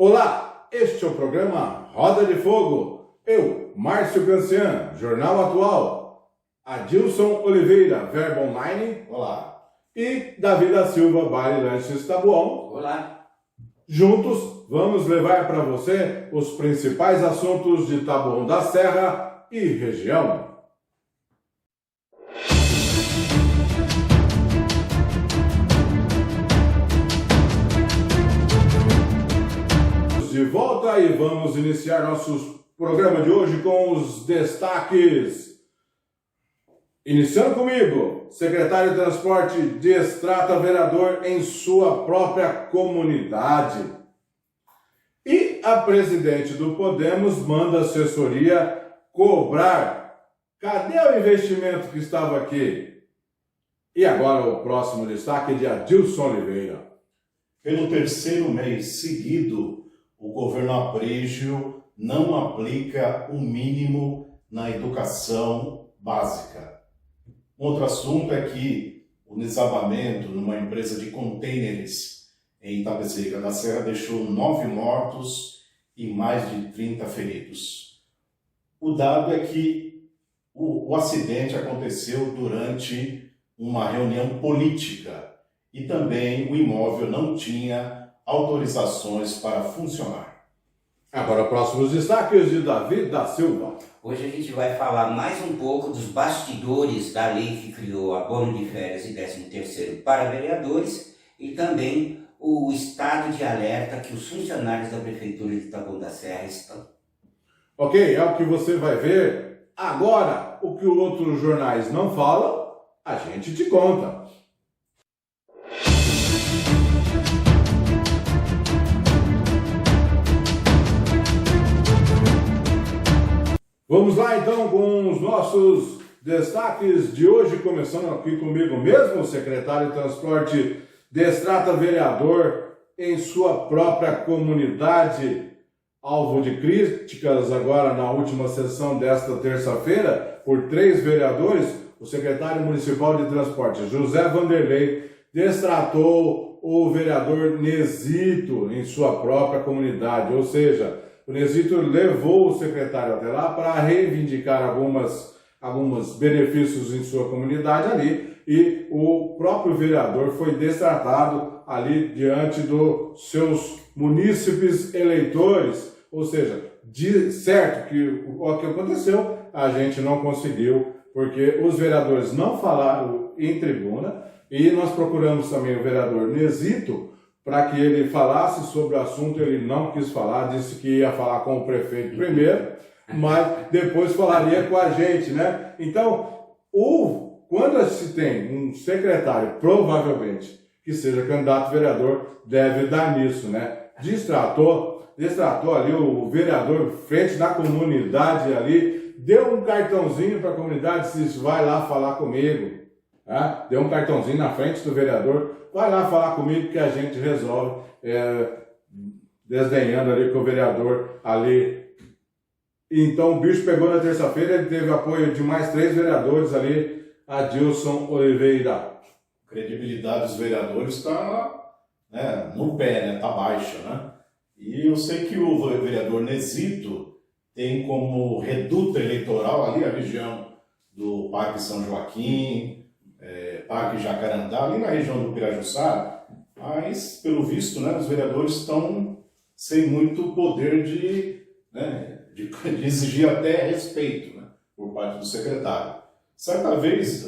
Olá, este é o programa Roda de Fogo. Eu, Márcio Cancian, Jornal Atual. Adilson Oliveira, Verbo Online. Olá. E Davi da Silva, Bar e Lanches Tabuão. Olá. Juntos, vamos levar para você os principais assuntos de Taboão da Serra e região. De volta e vamos iniciar nosso programa de hoje com os destaques. Iniciando comigo, secretário de Transporte destrata vereador em sua própria comunidade. E a presidente do Podemos manda a assessoria cobrar. Cadê o investimento que estava aqui? E agora o próximo destaque de Adilson Oliveira. Pelo terceiro mês seguido, o governo Aprígio não aplica o mínimo na educação básica. Outro assunto é que o desabamento numa empresa de contêineres em Itapecerica da Serra deixou 9 mortos e mais de 30 feridos. O dado é que o acidente aconteceu durante uma reunião política e também o imóvel não tinha autorizações para funcionar. Agora, próximos destaques de Davi da Silva. Hoje a gente vai falar mais um pouco dos bastidores da lei que criou abono de férias e 13º para vereadores e também o estado de alerta que os funcionários da Prefeitura de Taboão da Serra estão. Ok, é o que você vai ver agora. O que os outros jornais não falam, a gente te conta. Vamos lá então com os nossos destaques de hoje, começando aqui comigo mesmo, o secretário de Transporte destrata vereador em sua própria comunidade, alvo de críticas agora na última sessão desta terça-feira, por 3 vereadores. O secretário municipal de Transporte, José Vanderlei, destratou o vereador Nezito em sua própria comunidade, ou seja, o Nezito levou o secretário até lá para reivindicar alguns benefícios em sua comunidade ali, e o próprio vereador foi destratado ali diante dos seus munícipes eleitores, ou seja, de certo que o que aconteceu a gente não conseguiu, porque os vereadores não falaram em tribuna, e nós procuramos também o vereador Nezito para que ele falasse sobre o assunto. Ele não quis falar, disse que ia falar com o prefeito primeiro, mas depois falaria com a gente, né? Então, quando se tem um secretário, provavelmente, que seja candidato a vereador, deve dar nisso, né? Destratou ali o vereador frente na comunidade ali, deu um cartãozinho para a comunidade, disse, vai lá falar comigo. Tá? Deu um cartãozinho na frente do vereador, vai lá falar comigo que a gente resolve, desdenhando ali com o vereador ali. Então o bicho pegou na terça-feira, ele teve apoio de mais 3 vereadores ali, Adilson Oliveira. A credibilidade dos vereadores está no pé, está baixa, né? E eu sei que o vereador Nezito tem como reduto eleitoral ali a região do Parque São Joaquim, Parque Jacarandá, ali na região do Pirajussara, mas, pelo visto, os vereadores estão sem muito poder de exigir até respeito, por parte do secretário. Certa vez,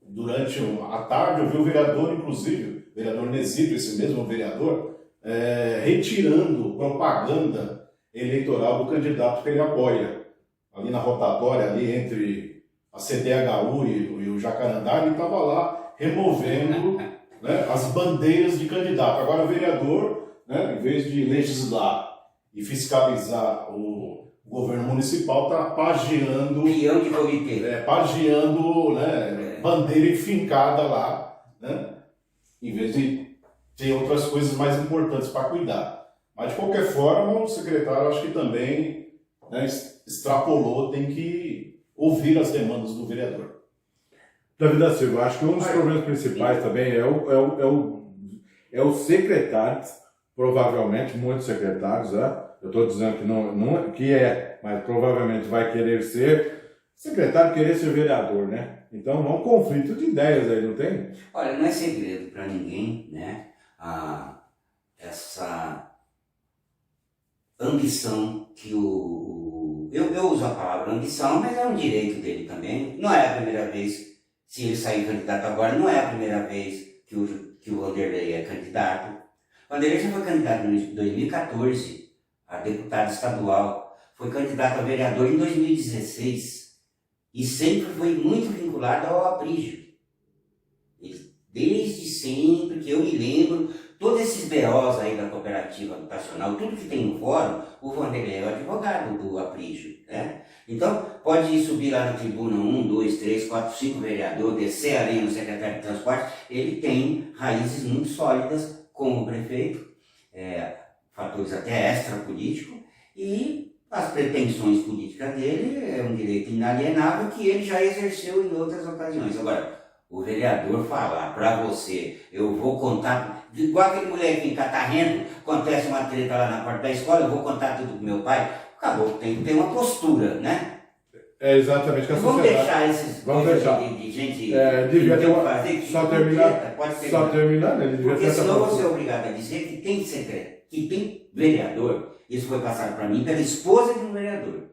durante a tarde, eu vi o vereador, inclusive, o vereador Nezito, esse mesmo vereador, retirando propaganda eleitoral do candidato que ele apoia. Ali na rotatória, ali entre a CDHU e o Jacarandá, ele estava lá removendo as bandeiras de candidato. Agora o vereador, em vez de legislar e fiscalizar o governo municipal, está pageando, bandeira enfincada lá, em vez de ter outras coisas mais importantes para cuidar. Mas de qualquer forma, o secretário acho que também extrapolou, tem que ouvir as demandas do vereador. Davi da Silva, acho que um dos problemas principais também é o secretário provavelmente muitos secretários, eu estou dizendo que não que mas provavelmente vai querer ser secretário, querer ser vereador, né? Então é um conflito de ideias aí, não tem? Olha, não é segredo para ninguém, né? Essa ambição que eu uso a palavra ambição, mas é um direito dele também. Não é a primeira vez, se ele sair candidato agora, não é a primeira vez que o Vanderlei é candidato. O Vanderlei já foi candidato em 2014 a deputado estadual, foi candidato a vereador em 2016 e sempre foi muito vinculado ao Aprígio. Desde sempre, que eu me lembro, todos esses BOs aí da cooperativa habitacional, tudo que tem no fórum, o Vanderlei é o advogado do Aprígio, né? Então, pode subir lá na tribuna 1, 2, 3, 4, 5 vereador, descer ali no secretário de transporte, ele tem raízes muito sólidas como prefeito, fatores até extrapolíticos, e as pretensões políticas dele é um direito inalienável que ele já exerceu em outras ocasiões. Agora, o vereador falar para você, eu vou contar, igual aquele molequinho catarrento, acontece uma treta lá na porta da escola, eu vou contar tudo pro meu pai, acabou, tem que ter uma postura, né? É exatamente que a Vamos sociedade... deixar esses Vamos coisas deixar. de gente devia ter uma... fazer, que Só não terminar, quer, pode terminar. só terminar, né? Ele devia Porque ter essa senão você é postura. obrigado a dizer que tem secreto, que tem vereador. Isso foi passado para mim pela esposa de um vereador.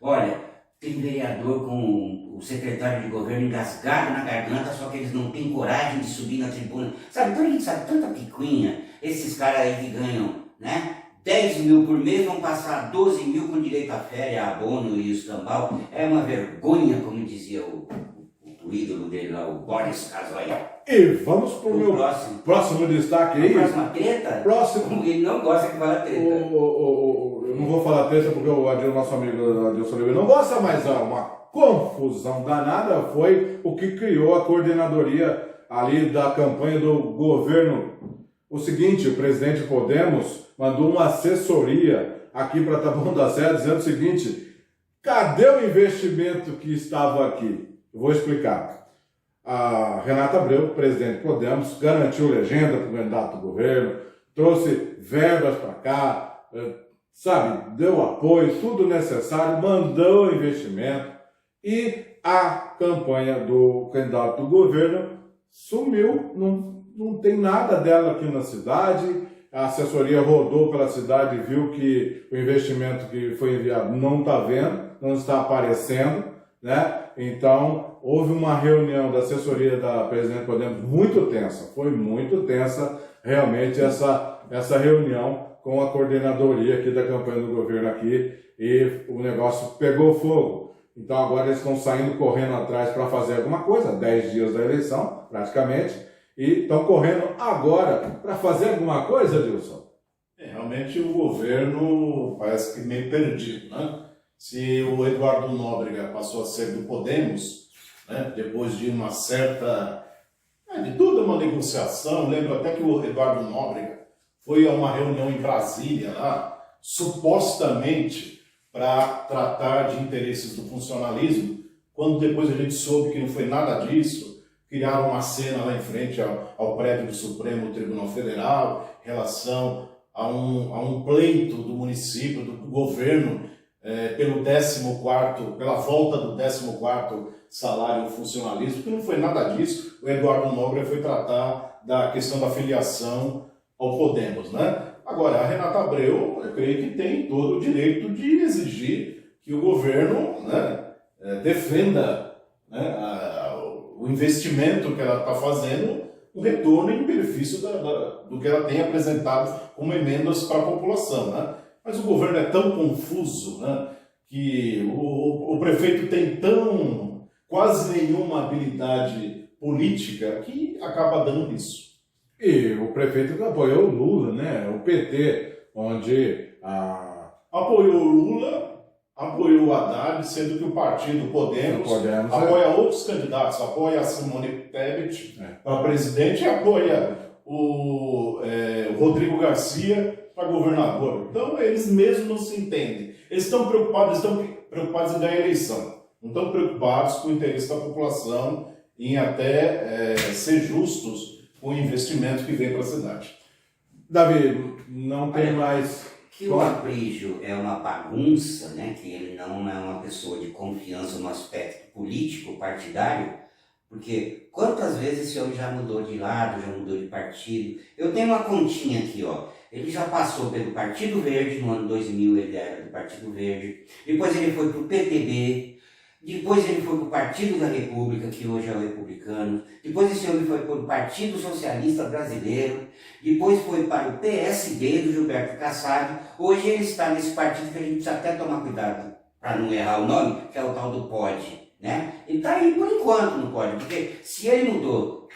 Olha, tem vereador com o secretário de governo engasgado na garganta, só que eles não têm coragem de subir na tribuna. Sabe, então a gente sabe tanta picuinha, esses caras aí que ganham, né? 10 mil por mês vão passar 12 mil com direito a férias, abono e escambau. É uma vergonha, como dizia o ídolo dele lá, o Boris Casoy. E vamos para o meu próximo destaque aí. A próxima treta? Próximo. Ele não gosta que fala treta. Eu não vou falar treta porque o nosso amigo Adilson Oliveira não gosta, mas uma confusão danada foi o que criou a coordenadoria ali da campanha do governo. O seguinte, o presidente Podemos mandou uma assessoria aqui para Taboão da Serra dizendo o seguinte: cadê o investimento que estava aqui? Eu vou explicar. A Renata Abreu, presidente Podemos, garantiu legenda para o candidato do governo, trouxe verbas para cá, sabe, deu apoio, tudo necessário, mandou investimento e a campanha do candidato do governo sumiu, não tem nada dela aqui na cidade. A assessoria rodou pela cidade e viu que o investimento que foi enviado não está vendo, não está aparecendo, né? Então, houve uma reunião da assessoria da presidente Podemos muito tensa, foi muito tensa realmente essa reunião com a coordenadoria aqui da campanha do governo aqui, e o negócio pegou fogo. Então agora eles estão saindo correndo atrás para fazer alguma coisa, 10 dias da eleição, praticamente, e estão correndo agora para fazer alguma coisa, Dilson? Realmente o governo parece que meio perdido, né? Se o Eduardo Nóbrega passou a ser do Podemos, né, depois de uma certa... de toda uma negociação, lembro até que o Eduardo Nóbrega foi a uma reunião em Brasília, lá, supostamente para tratar de interesses do funcionalismo, quando depois a gente soube que não foi nada disso, criaram uma cena lá em frente ao prédio do Supremo Tribunal Federal, em relação a um pleito do município, do governo, pela volta do 14º salário funcionalismo, que não foi nada disso. O Eduardo Nóbrega foi tratar da questão da filiação ao Podemos, né? Agora, a Renata Abreu, eu creio que tem todo o direito de exigir que o governo, né, defenda, né, o investimento que ela está fazendo, o retorno em benefício do que ela tem apresentado como emendas para a população, né? Mas o governo é tão confuso, né, que o prefeito tem quase nenhuma habilidade política que acaba dando isso. E o prefeito apoiou o Lula, né? O PT, onde apoiou o Lula, apoiou o Haddad, sendo que o partido Podemos apoia outros candidatos, apoia a Simone Tebet para presidente e apoia o Rodrigo Garcia para governador. Então eles mesmos não se entendem. Eles estão preocupados em ganhar a eleição. Não estão preocupados com o interesse da população em até ser justos com o investimento que vem para a cidade. Davi, não tem mais... Que o Aprígio é uma bagunça, né? Que ele não é uma pessoa de confiança no aspecto político, partidário, porque quantas vezes esse homem já mudou de lado, já mudou de partido. Eu tenho uma continha aqui, ó. Ele já passou pelo Partido Verde, no ano 2000 ele era do Partido Verde, depois ele foi para o PTB, depois ele foi para o Partido da República, que hoje é o Republicano, depois esse homem foi para o Partido Socialista Brasileiro, depois foi para o PSD do Gilberto Kassab, hoje ele está nesse partido que a gente precisa até tomar cuidado para não errar o nome, que é o tal do POD, né? Ele está aí por enquanto no POD, porque se ele mudou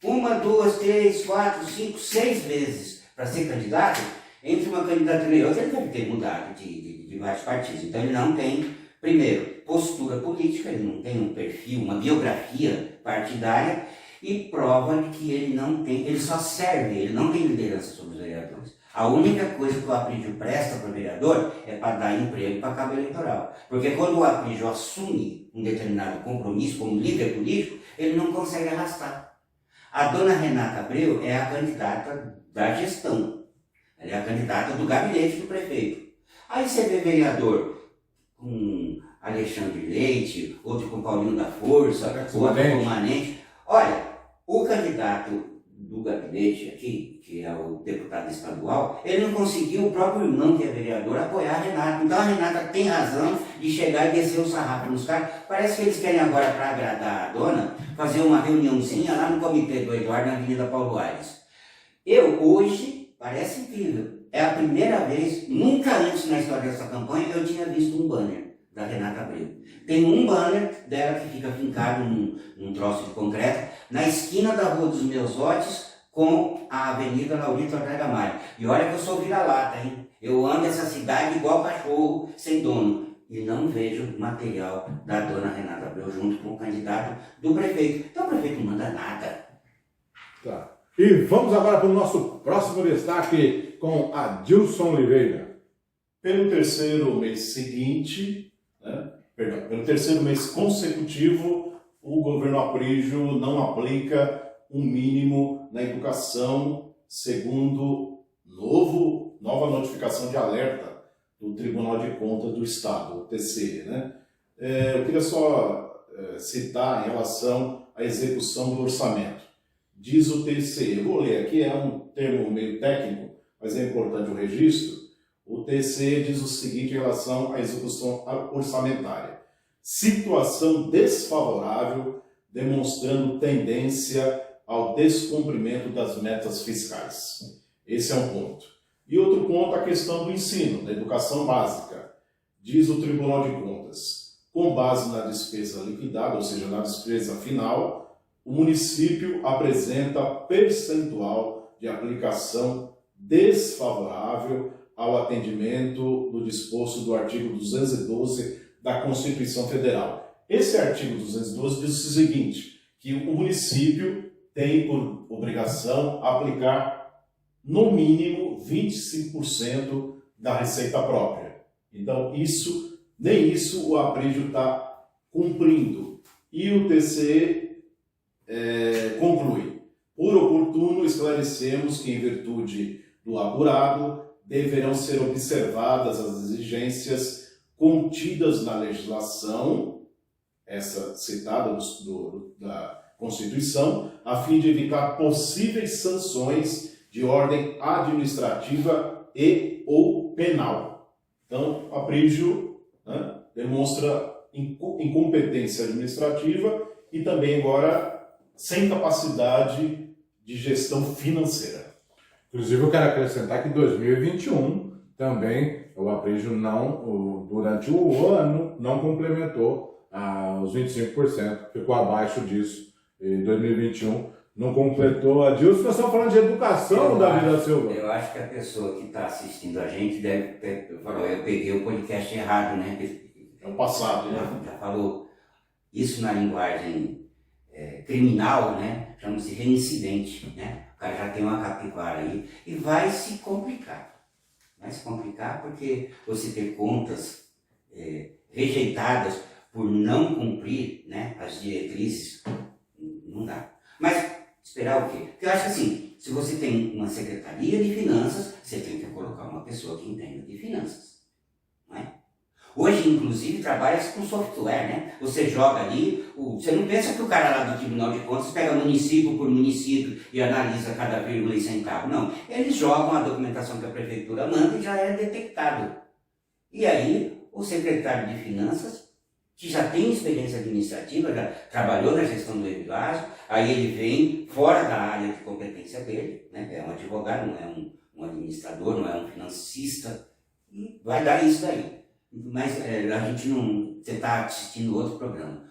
1, 2, 3, 4, 5, 6 vezes para ser candidato, entre uma candidatura e outra ele deve ter mudado de vários partidos, então ele não tem, primeiro, postura política, ele não tem um perfil, uma biografia partidária, e prova que ele não tem, ele só serve, ele não tem liderança sobre os vereadores. A única coisa que o Aprígio presta para o vereador é para dar emprego para cabo eleitoral. Porque quando o Aprígio assume um determinado compromisso como líder político, ele não consegue arrastar. A dona Renata Abreu é a candidata da gestão, ela é a candidata do gabinete do prefeito. Aí você vê vereador com Alexandre Leite, outro com Paulinho da Força, outro com Manente. Olha, o candidato do gabinete aqui, que é o deputado estadual, ele não conseguiu, o próprio irmão que é vereador, apoiar a Renata. Então a Renata tem razão de chegar e descer o sarrafo nos caras. Parece que eles querem agora, para agradar a dona, fazer uma reuniãozinha lá no comitê do Eduardo, na Avenida Paulo Aires. Hoje, parece incrível, é a primeira vez, nunca antes na história dessa campanha, eu tinha visto um banner da Renata Abreu. Tem um banner dela que fica fincado num troço de concreto, na esquina da Rua dos Meus Lotes, com a Avenida Laurito Ortega Maia. E olha que eu sou vira-lata, hein? Eu ando essa cidade igual cachorro sem dono. E não vejo material da dona Renata Abreu junto com o candidato do prefeito. Então o prefeito não manda nada. Tá. E vamos agora para o nosso próximo destaque com Adilson Oliveira. Pelo terceiro mês seguinte, pelo terceiro mês consecutivo, o governo Aprígio não aplica um mínimo na educação, segundo nova notificação de alerta do Tribunal de Contas do Estado, o TCE. Eu queria só citar em relação à execução do orçamento. Diz o TCE, eu vou ler aqui, é um termo meio técnico, mas é importante o registro. O TCE diz o seguinte em relação à execução orçamentária: situação desfavorável, demonstrando tendência ao descumprimento das metas fiscais. Esse é um ponto. E outro ponto, a questão do ensino, da educação básica. Diz o Tribunal de Contas, com base na despesa liquidada, ou seja, na despesa final, o município apresenta percentual de aplicação desfavorável ao atendimento do disposto do artigo 212 da Constituição Federal. Esse artigo 212 diz o seguinte, que o município tem por obrigação aplicar no mínimo 25% da receita própria. Então, nem isso o Aprígio está cumprindo. E o TCE conclui: por oportuno, esclarecemos que, em virtude do apurado, deverão ser observadas as exigências contidas na legislação, essa citada da Constituição, a fim de evitar possíveis sanções de ordem administrativa e ou penal. Então, o Aprígio demonstra incompetência administrativa e também agora sem capacidade de gestão financeira. Inclusive, eu quero acrescentar que em 2021 também o Aprígio durante o ano não complementou os 25%, ficou abaixo disso. Em 2021 não completou. Adilson, nós estamos falando de educação, Davi da Silva. Eu acho que a pessoa que está assistindo a gente deve ter falado, eu peguei o podcast errado, né? É o passado, né? Já falou isso na linguagem criminal, né? Chama-se reincidente, né? O cara já tem uma capivara aí e vai se complicar. Vai se complicar porque você ter contas rejeitadas por não cumprir, né, as diretrizes, não dá. Mas esperar o quê? Porque eu acho que assim, se você tem uma secretaria de finanças, você tem que colocar uma pessoa que entenda de finanças. Não é? Hoje, inclusive, trabalha-se com software, né? Você joga ali, você não pensa que o cara lá do Tribunal de Contas pega município por município e analisa cada vírgula e centavo. Não, eles jogam a documentação que a prefeitura manda e já é detectado. E aí, o secretário de Finanças, que já tem experiência administrativa, já trabalhou na gestão do Evilásio, aí ele vem fora da área de competência dele, né? É um advogado, não é um administrador, não é um financista, e vai dar isso daí. Mas a gente não... Você está assistindo outro programa.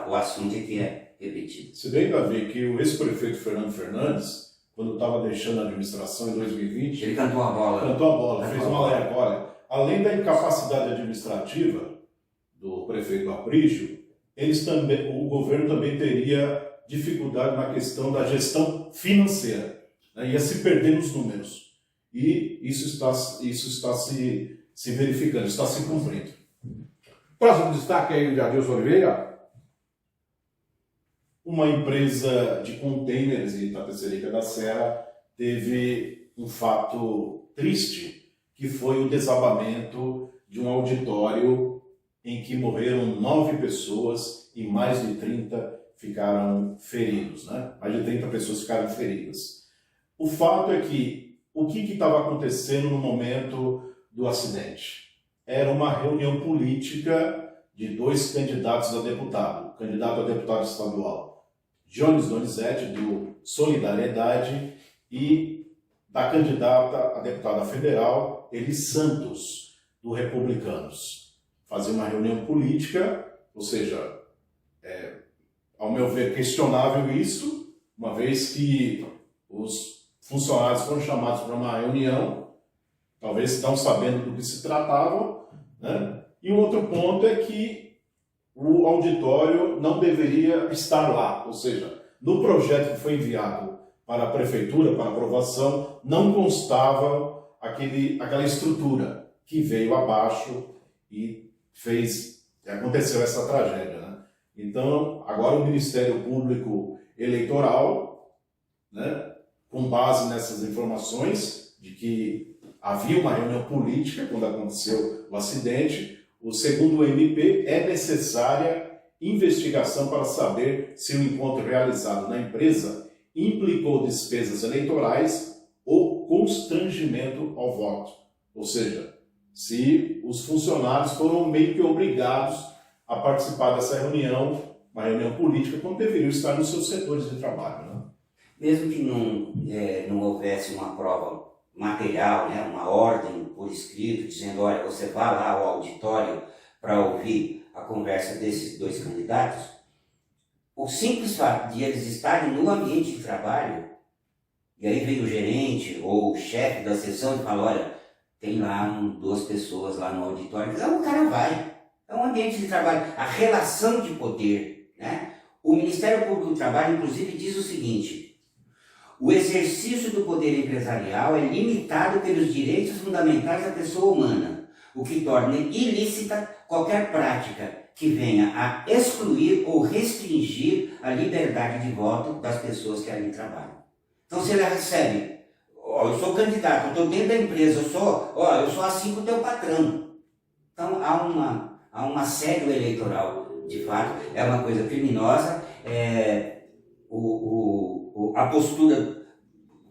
O assunto é que é repetido. Se bem, Davi, que o ex-prefeito Fernando Fernandes, quando estava deixando a administração em 2020... Ele cantou a bola. Fez uma alerta. Olha, além da incapacidade administrativa do prefeito Aprígio, o governo também teria dificuldade na questão da gestão financeira. Né? Ia se perder nos números. E isso está se verificando, está se cumprindo. Próximo destaque aí de Adilson Oliveira. Uma empresa de containers em Itapecerica da Serra teve um fato triste, que foi o desabamento de um auditório em que morreram 9 pessoas e mais de 30 ficaram feridos, né? Mais de 30 pessoas ficaram feridas. O fato é que o que estava acontecendo no momento do acidente? Era uma reunião política de 2 candidatos a deputado. O candidato a deputado estadual, Jones Donizete, do Solidariedade, e da candidata a deputada federal, Elis Santos, do Republicanos. Fazer uma reunião política, ou seja, ao meu ver, questionável isso, uma vez que os funcionários foram chamados para uma reunião, talvez não sabendo do que se tratava, né? E o outro ponto é que o auditório não deveria estar lá, ou seja, no projeto que foi enviado para a prefeitura, para aprovação, não constava aquela estrutura que veio abaixo e aconteceu essa tragédia, né? Então, agora o Ministério Público Eleitoral, né, com base nessas informações de que havia uma reunião política quando aconteceu o acidente, segundo o MP, é necessária investigação para saber se o encontro realizado na empresa implicou despesas eleitorais ou constrangimento ao voto. Ou seja, se os funcionários foram meio que obrigados a participar dessa reunião, uma reunião política, quando deveriam estar nos seus setores de trabalho, né? Mesmo que não houvesse uma prova material, né, uma ordem por escrito, dizendo, olha, você vá lá ao auditório para ouvir a conversa desses 2 candidatos, o simples fato de eles estarem no ambiente de trabalho, e aí vem o gerente ou o chefe da sessão e fala, olha, tem lá 2 pessoas lá no auditório, então o cara vai, é um ambiente de trabalho, a relação de poder, né? O Ministério Público do Trabalho, inclusive, diz o seguinte: o exercício do poder empresarial é limitado pelos direitos fundamentais da pessoa humana, o que torna ilícita qualquer prática que venha a excluir ou restringir a liberdade de voto das pessoas que ali trabalham. Então, se ela recebe, eu sou candidato, eu estou dentro da empresa, eu sou assim com o teu patrão. Então, há um assédio eleitoral, de fato, é uma coisa criminosa. A postura,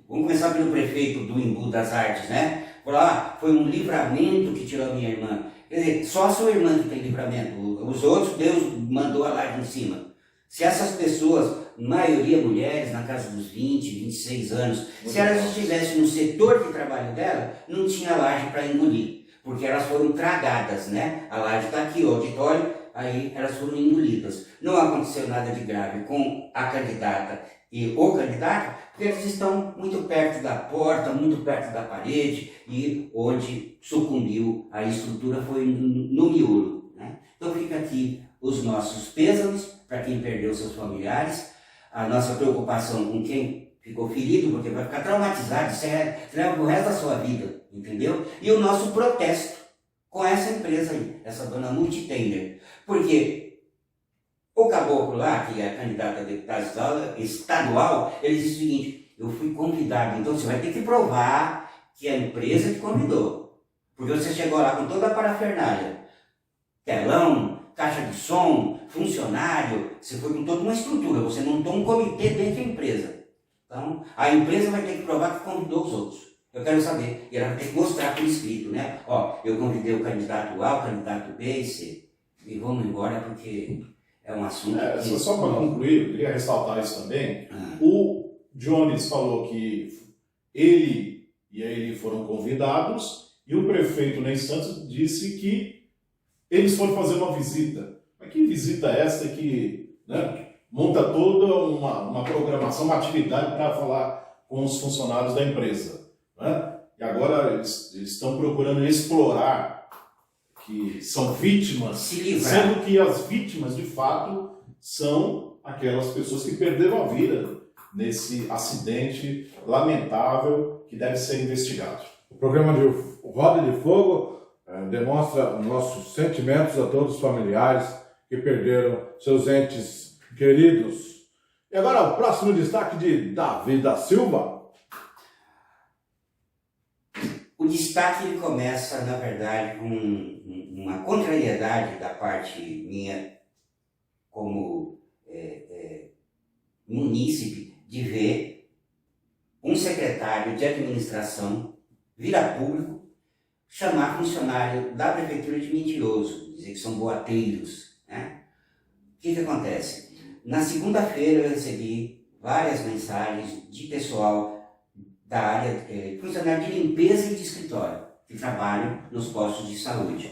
vamos começar pelo prefeito do Embu das Artes, né? Falou, foi um livramento que tirou a minha irmã. Quer dizer, só a sua irmã que tem livramento, os outros Deus mandou a laje em cima. Se essas pessoas, maioria mulheres, na casa dos 20, 26 anos, se elas estivessem no setor de trabalho dela, não tinha laje para engolir, porque elas foram tragadas, né? A laje está aqui, o auditório, aí elas foram engolidas. Não aconteceu nada de grave com a candidata e o candidato, porque eles estão muito perto da porta, muito perto da parede, e onde sucumbiu a estrutura foi no miolo, né? Então fica aqui os nossos pêsames para quem perdeu seus familiares, a nossa preocupação com quem ficou ferido, porque vai ficar traumatizado, isso leva o resto da sua vida, entendeu? E o nosso protesto com essa empresa aí, essa dona Multitender, porque o caboclo lá, que é candidato a deputado estadual, ele diz o seguinte: eu fui convidado. Então você vai ter que provar que a empresa te convidou. Porque você chegou lá com toda a parafernália, telão, caixa de som, funcionário, você foi com toda uma estrutura, você montou um comitê dentro da empresa. Então, a empresa vai ter que provar que convidou os outros. Eu quero saber, e ela vai ter que mostrar por escrito, né? Ó, eu convidei o candidato A, o candidato B e C, e vamos embora porque é um assunto que... Só para concluir, eu queria ressaltar isso também. O Jones falou que ele e a Eli foram convidados, e o prefeito Ney Santos disse que eles foram fazer uma visita. Mas que visita é essa que, né, monta toda uma programação, uma atividade para falar com os funcionários da empresa, né? E agora eles estão procurando explorar que são vítimas, sendo que as vítimas de fato são aquelas pessoas que perderam a vida nesse acidente lamentável que deve ser investigado. O programa de Roda de Fogo demonstra nossos sentimentos a todos os familiares que perderam seus entes queridos. E agora o próximo destaque de Davi da Silva. O destaque ele começa, na verdade, com uma contrariedade da parte minha como munícipe de ver um secretário de administração vir a público chamar funcionário da prefeitura de mentiroso, dizer que são boateiros, né? O que acontece? Na segunda-feira eu recebi várias mensagens de pessoal da área, funcionário de limpeza e de escritório, que trabalham nos postos de saúde.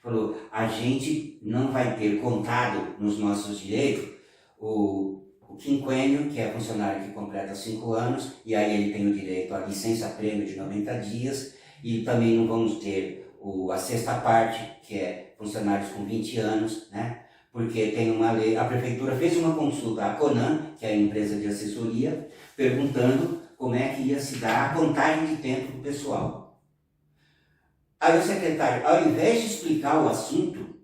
Falou, a gente não vai ter contado nos nossos direitos o quinquênio, que é funcionário que completa 5 anos, e aí ele tem o direito à licença-prêmio de 90 dias, e também não vamos ter a sexta parte, que é funcionários com 20 anos, né? Porque tem uma lei, a prefeitura fez uma consulta à Conan, que é a empresa de assessoria, perguntando como é que ia se dar a contagem de tempo do pessoal. Aí o secretário, ao invés de explicar o assunto,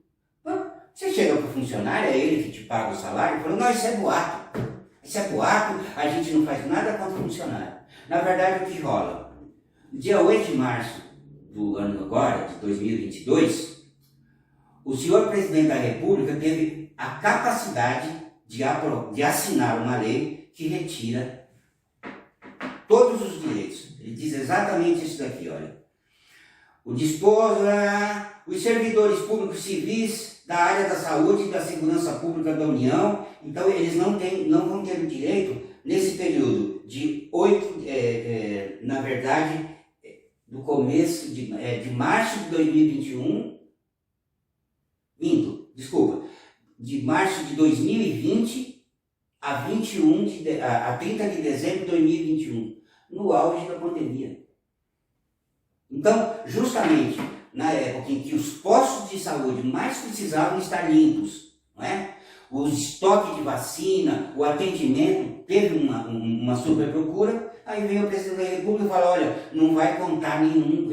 você chega para o funcionário, é ele que te paga o salário, falou, não, isso é boato. Isso é boato, a gente não faz nada contra o funcionário. Na verdade, o que rola? No dia 8 de março do ano agora, de 2022, o senhor presidente da República teve a capacidade de assinar uma lei que retira todos os direitos. Ele diz exatamente isso daqui, olha. Os servidores públicos civis da área da saúde e da segurança pública da União, então eles não vão ter o direito, nesse período de na verdade, do começo de março de 2021, de março de 2020 a 30 de dezembro de 2021, no auge da pandemia. Então, justamente na época em que os postos de saúde mais precisavam estar limpos, não é? O estoque de vacina, o atendimento, teve uma superprocura, aí vem o presidente da República e fala, olha, não vai contar nenhum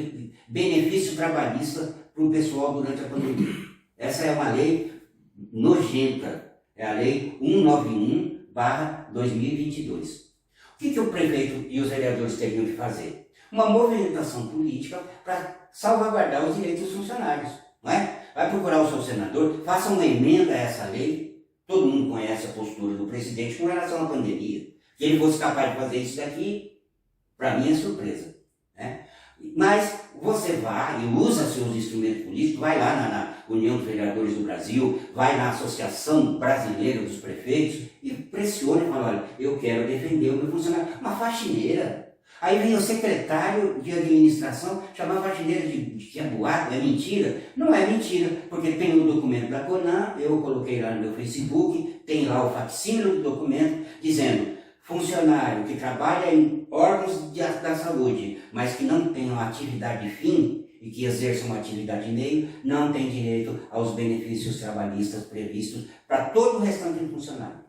benefício trabalhista para o pessoal durante a pandemia. Essa é uma lei nojenta, é a lei 191/2022. O que o prefeito e os vereadores teriam que fazer? Uma movimentação política para salvaguardar os direitos dos funcionários, não é? Vai procurar o seu senador, faça uma emenda a essa lei. Todo mundo conhece a postura do presidente com relação à pandemia. Se ele fosse capaz de fazer isso daqui, para mim é surpresa, né? Mas você vai e usa seus instrumentos políticos, vai lá na União dos Vereadores do Brasil, vai na Associação Brasileira dos Prefeitos e pressiona e fala, olha, eu quero defender o meu funcionário. Uma faxineira. Aí vem o secretário de administração chamar a faxineira de que é boato, é mentira. Não é mentira, porque tem o documento da Conan, eu coloquei lá no meu Facebook, tem lá o facsímile do documento, dizendo, funcionário que trabalha em órgãos da saúde, mas que não tem uma atividade fim e que exerça uma atividade meio, não tem direito aos benefícios trabalhistas previstos para todo o restante do funcionário.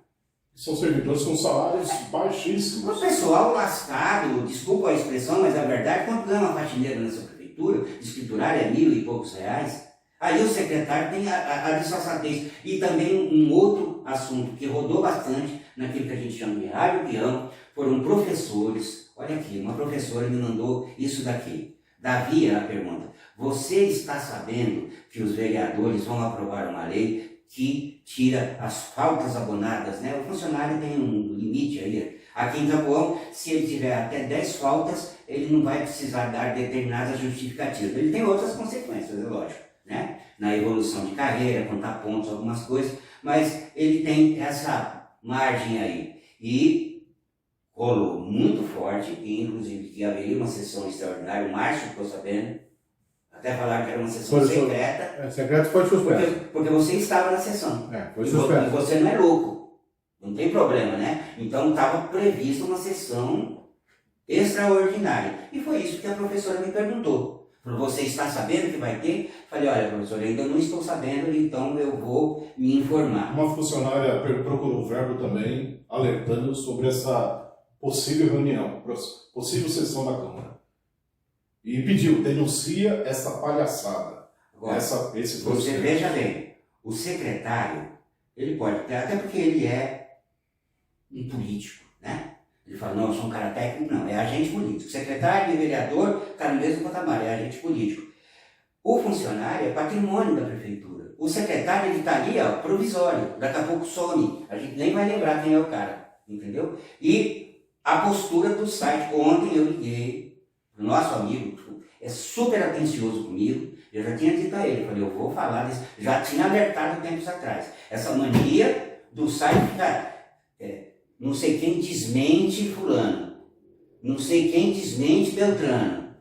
São servidores com salários baixíssimos. O pessoal lascado, desculpa a expressão, mas a verdade, quanto ganha uma faxineira nessa prefeitura, de escriturária é 1.000 e poucos reais, aí o secretário tem a desfaçatez. E também um outro outro assunto que rodou bastante naquilo que a gente chama de rádio peão foram professores. Olha aqui, uma professora me mandou isso daqui. Davi, ela pergunta, você está sabendo que os vereadores vão aprovar uma lei que tira as faltas abonadas, né? O funcionário tem um limite aí. Aqui em Taboão, se ele tiver até 10 faltas, ele não vai precisar dar determinadas justificativas. Ele tem outras consequências, é lógico, né? Na evolução de carreira, contar pontos, algumas coisas, mas ele tem essa margem aí. E rolou muito forte, e inclusive que haveria uma sessão extraordinária, o Márcio ficou sabendo, até falaram que era uma sessão secreta. Secreto foi suspenso. Porque você estava na sessão. Foi suspenso. E você não é louco, não tem problema, né? Então estava prevista uma sessão extraordinária. E foi isso que a professora me perguntou. Você está sabendo que vai ter? Falei, olha, professora, ainda não estou sabendo, então eu vou me informar. Uma funcionária procurou o verbo também, alertando sobre essa possível reunião, possível sessão da Câmara. E pediu, denuncia essa palhaçada. Agora, você veja bem, o secretário, ele pode, até porque ele é um político, né? Ele fala, não, eu sou um cara técnico, não, é agente político. Secretário e vereador está no mesmo patamar, é agente político. O funcionário é patrimônio da prefeitura. O secretário, ele está ali, ó, provisório, daqui a pouco some, a gente nem vai lembrar quem é o cara, entendeu? E a postura do site, ontem eu liguei, o nosso amigo é super atencioso comigo, eu já tinha dito a ele, falei, eu vou falar disso, já tinha alertado tempos atrás, essa mania do site ficar, não sei quem desmente fulano, não sei quem desmente Beltrano.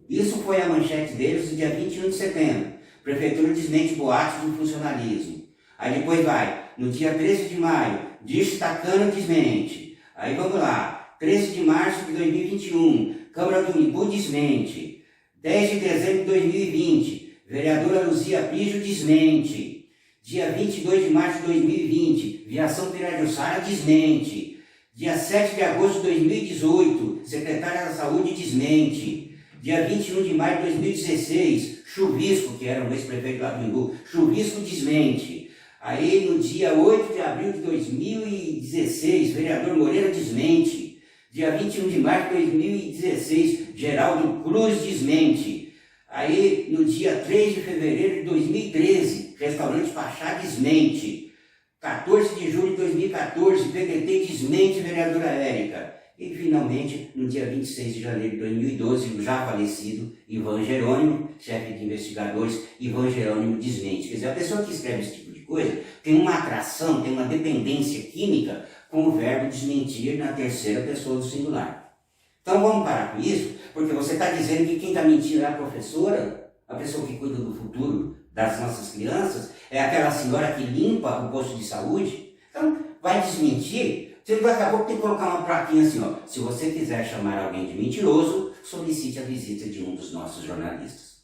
Isso foi a manchete deles no dia 21 de setembro, Prefeitura desmente boatos do funcionalismo. Aí depois vai, no dia 13 de maio, Destacando desmente. Aí vamos lá, 13 de março de 2021, Câmara do Unibu desmente. 10 de dezembro de 2020, vereadora Luzia Pijo desmente. Dia 22 de março de 2020, Viação Pirajussara desmente. Dia 7 de agosto de 2018, secretária da Saúde desmente. Dia 21 de maio de 2016, Chuvisco, que era o ex-prefeito lá do Imbu, Chuvisco desmente. Aí no dia 8 de abril de 2016, vereador Moreira desmente. Dia 21 de março de 2016, Geraldo Cruz desmente. Aí no dia 3 de fevereiro de 2013, Restaurante Pachá desmente. 14 de julho de 2014, PDT desmente vereadora Érica. E finalmente, no dia 26 de janeiro de 2012, o já falecido Ivan Jerônimo, chefe de investigadores, Ivan Jerônimo desmente. Quer dizer, a pessoa que escreve esse tipo de coisa tem uma atração, tem uma dependência química com o verbo desmentir na terceira pessoa do singular. Então vamos parar com isso, porque você está dizendo que quem está mentindo é a professora, a pessoa que cuida do futuro das nossas crianças, é aquela senhora que limpa o posto de saúde. Então vai desmentir. Você daqui a pouco tem que colocar uma plaquinha assim, ó. Se você quiser chamar alguém de mentiroso, solicite a visita de um dos nossos jornalistas.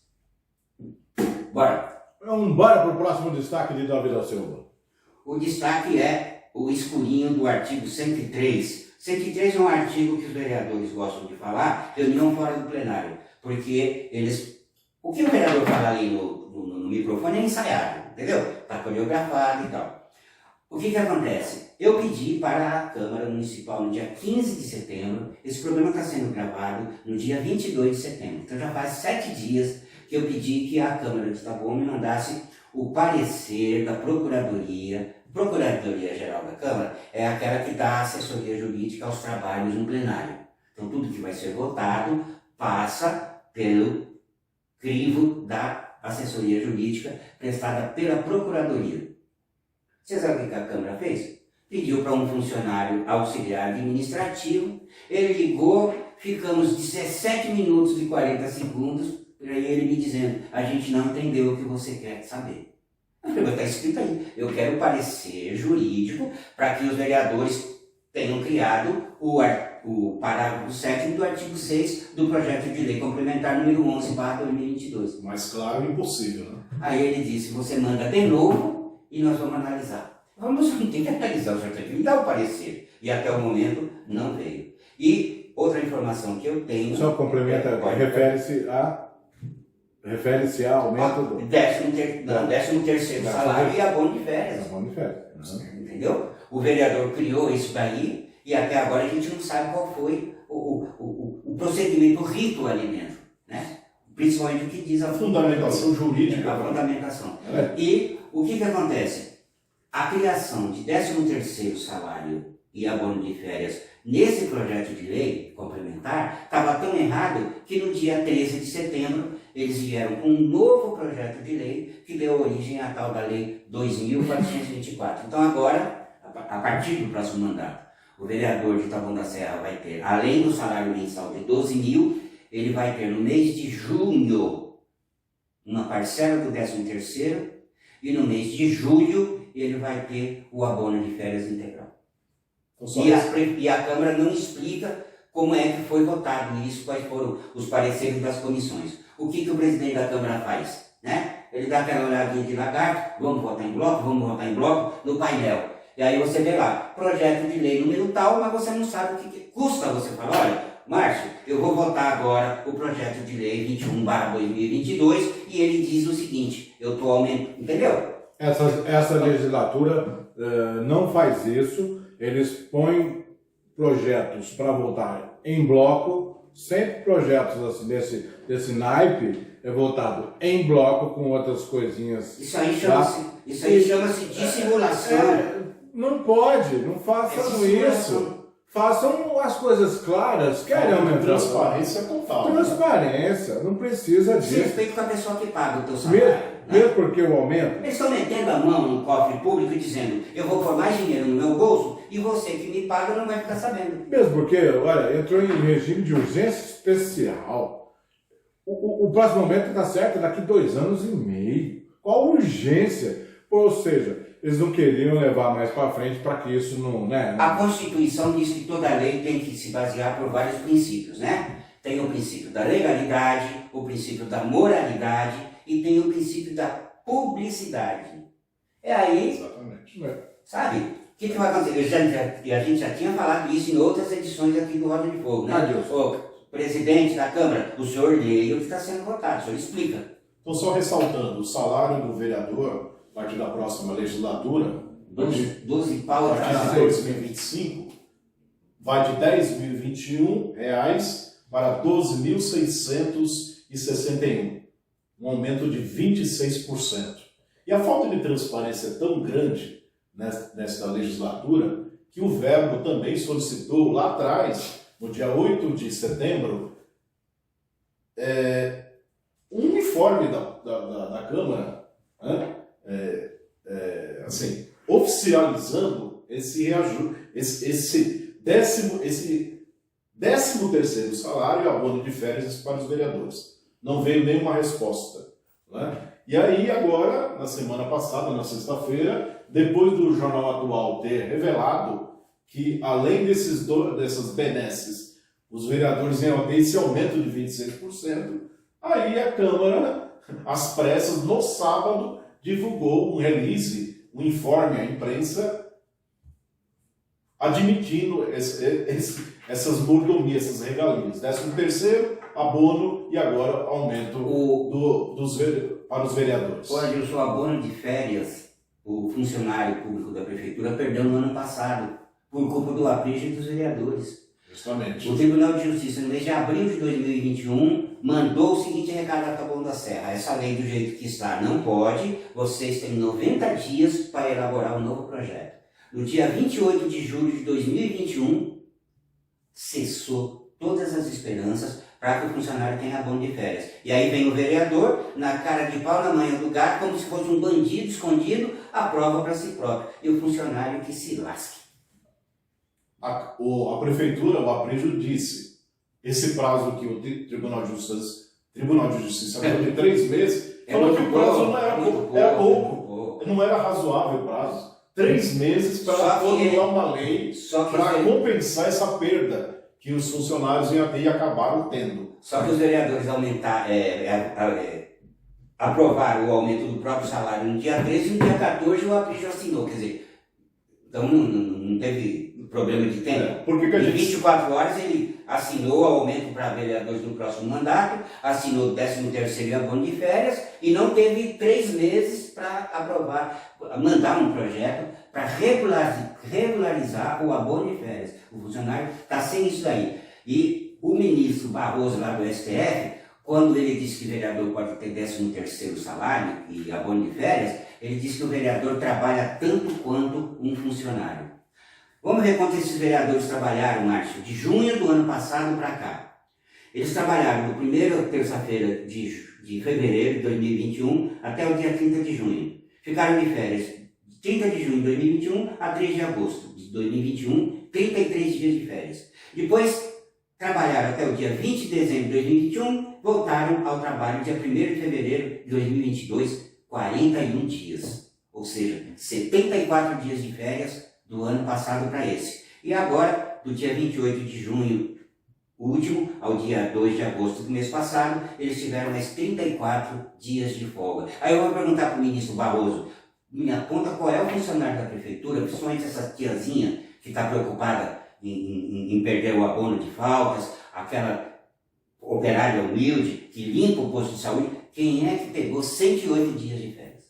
Bora! Bora para o próximo destaque de Davi da Silva. O destaque é o escurinho do artigo 103. 103 é um artigo que os vereadores gostam de falar, reunião fora do plenário, porque eles... O que o vereador fala ali no microfone é ensaiado, entendeu? Está coreografado e tal. O que acontece? Eu pedi para a Câmara Municipal no dia 15 de setembro, esse programa está sendo gravado no dia 22 de setembro, então já faz 7 dias que eu pedi que a Câmara de Taboão me mandasse o parecer da Procuradoria. Procuradoria-Geral da Câmara é aquela que dá assessoria jurídica aos trabalhos no plenário. Então tudo que vai ser votado passa pelo crivo da assessoria jurídica prestada pela Procuradoria. Você sabe o que a Câmara fez? Pediu para um funcionário auxiliar administrativo, ele ligou, ficamos 17 minutos e 40 segundos, para ele me dizendo, a gente não entendeu o que você quer saber. Eu falei, mas está escrito aí, eu quero parecer jurídico para que os vereadores tenham criado o parágrafo 7º do artigo 6 do projeto de lei complementar número 11/2022. Mais claro, impossível, né? Aí ele disse, você manda de novo e nós vamos analisar. Vamos, não tem que analisar o senhor tem que me dar o parecer. E até o momento não veio. E outra informação que eu tenho... Só complementa, refere-se a... Refere-se ao aumento do... 13º salário e abono de férias. Abono de férias. Entendeu? O vereador criou isso daí e até agora a gente não sabe qual foi o procedimento, o rito ali dentro, né? Principalmente o que diz a fundamentação jurídica. A fundamentação. E o que acontece? A criação de 13º salário e abono de férias nesse projeto de lei complementar estava tão errado que no dia 13 de setembro eles vieram com um novo projeto de lei que deu origem à tal da Lei 2.424. Então agora, a partir do próximo mandato, o vereador de Taboão da Serra vai ter, além do salário mensal de 12 mil, ele vai ter no mês de junho uma parcela do 13º e no mês de julho ele vai ter o abono de férias integral. E a Câmara não explica como é que foi votado isso, quais foram os pareceres das comissões. O que o presidente da Câmara faz? Né? Ele dá aquela olhadinha de lagarto, vamos votar em bloco, no painel. E aí você vê lá, projeto de lei número tal, mas você não sabe o que custa você falar, olha, Márcio, eu vou votar agora o projeto de lei 21/2022 e ele diz o seguinte, eu estou aumentando, entendeu? Essa legislatura não faz isso, eles põem projetos para votar em bloco, sempre projetos assim, desse naipe é votado em bloco com outras coisinhas. Isso aí chama-se dissimulação. Não pode, não façam isso. Façam as coisas claras, querem aumentar. Transparência total. Transparência, não precisa disso. Respeito com a pessoa que paga o teu salário. Mesmo porque o aumento. Eles estão metendo a mão no cofre público e dizendo, eu vou pôr mais dinheiro no meu bolso e você que me paga não vai ficar sabendo. Mesmo porque, olha, entrou em regime de urgência especial. O próximo aumento está certo daqui 2 anos e meio. Qual urgência? Ou seja, eles não queriam levar mais para frente para que isso não... Né? A Constituição diz que toda lei tem que se basear por vários princípios, né? Tem o princípio da legalidade, o princípio da moralidade e tem o princípio da publicidade. É aí, exatamente. Sabe? O que vai acontecer? A gente já tinha falado isso em outras edições aqui do Roda de Fogo, né? O presidente da Câmara, o senhor lê o que está sendo votado, o senhor explica. Então, só ressaltando, o salário do vereador, a partir da próxima legislatura, 12 pau a partir de 2025, vai de R$ 10.021 para R$ 12.661, um aumento de 26%. E a falta de transparência é tão grande nesta legislatura que o Verbo também solicitou lá atrás, no dia 8 de setembro, um uniforme da Câmara, né? Assim, oficializando esse reajuste, esse 13º salário e abono de férias para os vereadores. Não veio nenhuma resposta, né? E aí agora, na semana passada, na sexta-feira, depois do Jornal Atual ter revelado que além dessas benesses, os vereadores iam ter esse aumento de 26%, aí a Câmara, às pressas, no sábado, divulgou um release, um informe à imprensa, admitindo essas mordomias, essas regalias. 13º, abono e agora aumento para os vereadores. Olha, o seu abono de férias, o funcionário público da prefeitura perdeu no ano passado, por culpa do aprígio dos vereadores. Justamente. O Tribunal de Justiça, no mês de abril de 2021, mandou o seguinte recado a Taboão da Serra: essa lei do jeito que está não pode, vocês têm 90 dias para elaborar um novo projeto. No dia 28 de julho de 2021, cessou todas as esperanças para que o funcionário tenha abono de férias. E aí vem o vereador, na cara de pau, na manha do gato, como se fosse um bandido escondido, aprova para si próprio. E o funcionário que se lasque. A prefeitura, o aprígio, disse esse prazo que o Tribunal de Justiça deu de 3 meses, falou que o prazo não era pouco, não era razoável o prazo. 3 meses para formular uma lei para compensar essa perda que os funcionários iam ter e acabaram tendo. Só que os vereadores aprovaram o aumento do próprio salário no dia 13 e no dia 14 o aprígio assinou. Quer dizer, Então não teve problema de tempo. Por que a Em gente... 24 horas ele assinou o aumento para vereadores no próximo mandato, assinou o 13º abono de férias e não teve 3 meses para aprovar, mandar um projeto para regularizar o abono de férias. O funcionário está sem isso daí. E o ministro Barroso lá do STF, quando ele disse que o vereador pode ter 13º salário e abono de férias, ele disse que o vereador trabalha tanto quanto um funcionário. Vamos ver quanto esses vereadores trabalharam, Márcio, de junho do ano passado para cá. Eles trabalharam no primeira terça-feira de fevereiro de 2021 até o dia 30 de junho. Ficaram de férias de 30 de junho de 2021 a 3 de agosto de 2021, 33 dias de férias. Depois, trabalharam até o dia 20 de dezembro de 2021, voltaram ao trabalho dia 1º de fevereiro de 2022, 41 dias. Ou seja, 74 dias de férias do ano passado para esse. E agora, do dia 28 de junho último ao dia 2 de agosto do mês passado, eles tiveram mais 34 dias de folga. Aí eu vou perguntar para o ministro Barroso, me aponta qual é o funcionário da prefeitura, principalmente essa tiazinha que está preocupada em perder o abono de faltas, aquela operária humilde que limpa o posto de saúde. Quem é que pegou 108 dias de férias?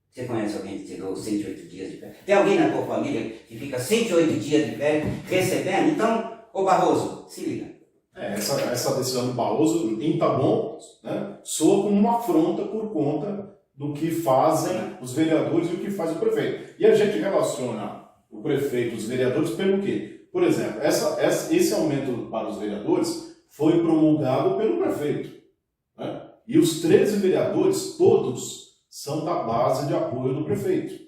Você conhece alguém que pegou 108 dias de férias? Tem alguém na tua família que fica 108 dias de férias recebendo? Então, ô Barroso, se liga. Essa decisão do Barroso, em tá bom, né, soa como uma afronta por conta do que fazem os vereadores e o que faz o prefeito. E a gente relaciona o prefeito e os vereadores pelo quê? Por exemplo, esse aumento para os vereadores foi promulgado pelo prefeito, né? E os 13 vereadores, todos, são da base de apoio do prefeito.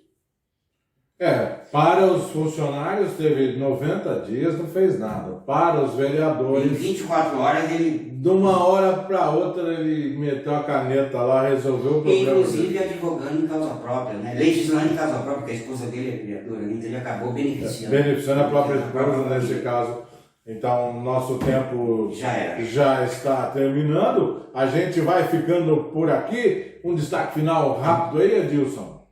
Para os funcionários teve 90 dias, não fez nada. Para os vereadores... Em 24 horas ele... De uma hora para outra ele meteu a caneta lá, resolveu o problema. Inclusive advogando em causa própria, né? Legislando em causa própria, porque a esposa dele é vereadora, então ele acabou beneficiando. Beneficiando a própria esposa nesse caso. Então, nosso tempo já está terminando. A gente vai ficando por aqui. Um destaque final rápido aí, Edilson.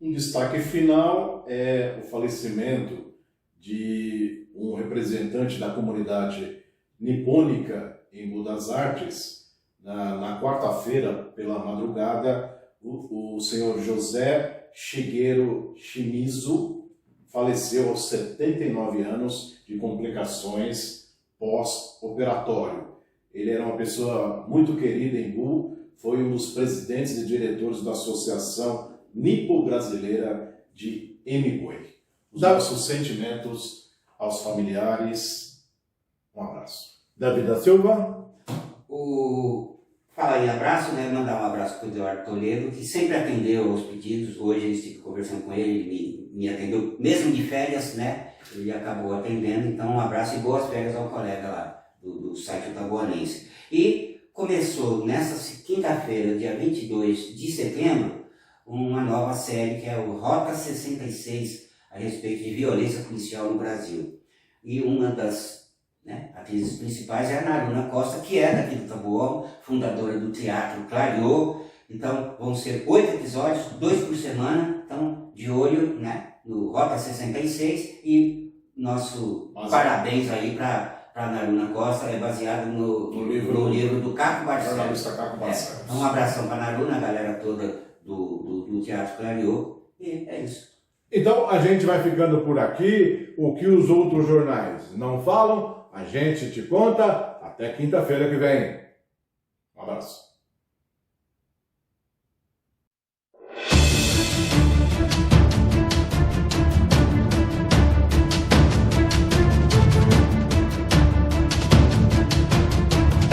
Um destaque final é o falecimento de um representante da comunidade nipônica em Budas Artes. Na quarta-feira, pela madrugada, o senhor José Shigeru Shimizu faleceu aos 79 anos de complicações pós-operatório. Ele era uma pessoa muito querida em Bu, foi um dos presidentes e diretores da Associação Nipo-Brasileira de Emigoi. Os nossos sentimentos aos familiares. Um abraço. Davi da Silva. Fala aí, abraço, né? Mandar um abraço para o Eduardo Toledo, que sempre atendeu aos pedidos. Hoje eu estive conversando com ele, me atendeu, mesmo de férias, né? Ele acabou atendendo, então um abraço e boas férias ao colega lá do site Otagoanense. E começou nessa quinta-feira, dia 22 de setembro, uma nova série que é o Rota 66, a respeito de violência policial no Brasil. E uma das atrizes principais é a Naruna Costa, que é daqui do Taboão, fundadora do Teatro Clareou. Então vão ser 8 episódios, 2 por semana, então de olho, né, no Rota 66, e nosso parabéns aí para a Naruna Costa, é baseado no livro do Caco Barcelos. Então um abração para a Naruna, a galera toda do Teatro Clareou, e é isso. Então a gente vai ficando por aqui. O que os outros jornais não falam, a gente te conta. Até quinta-feira que vem. Um abraço.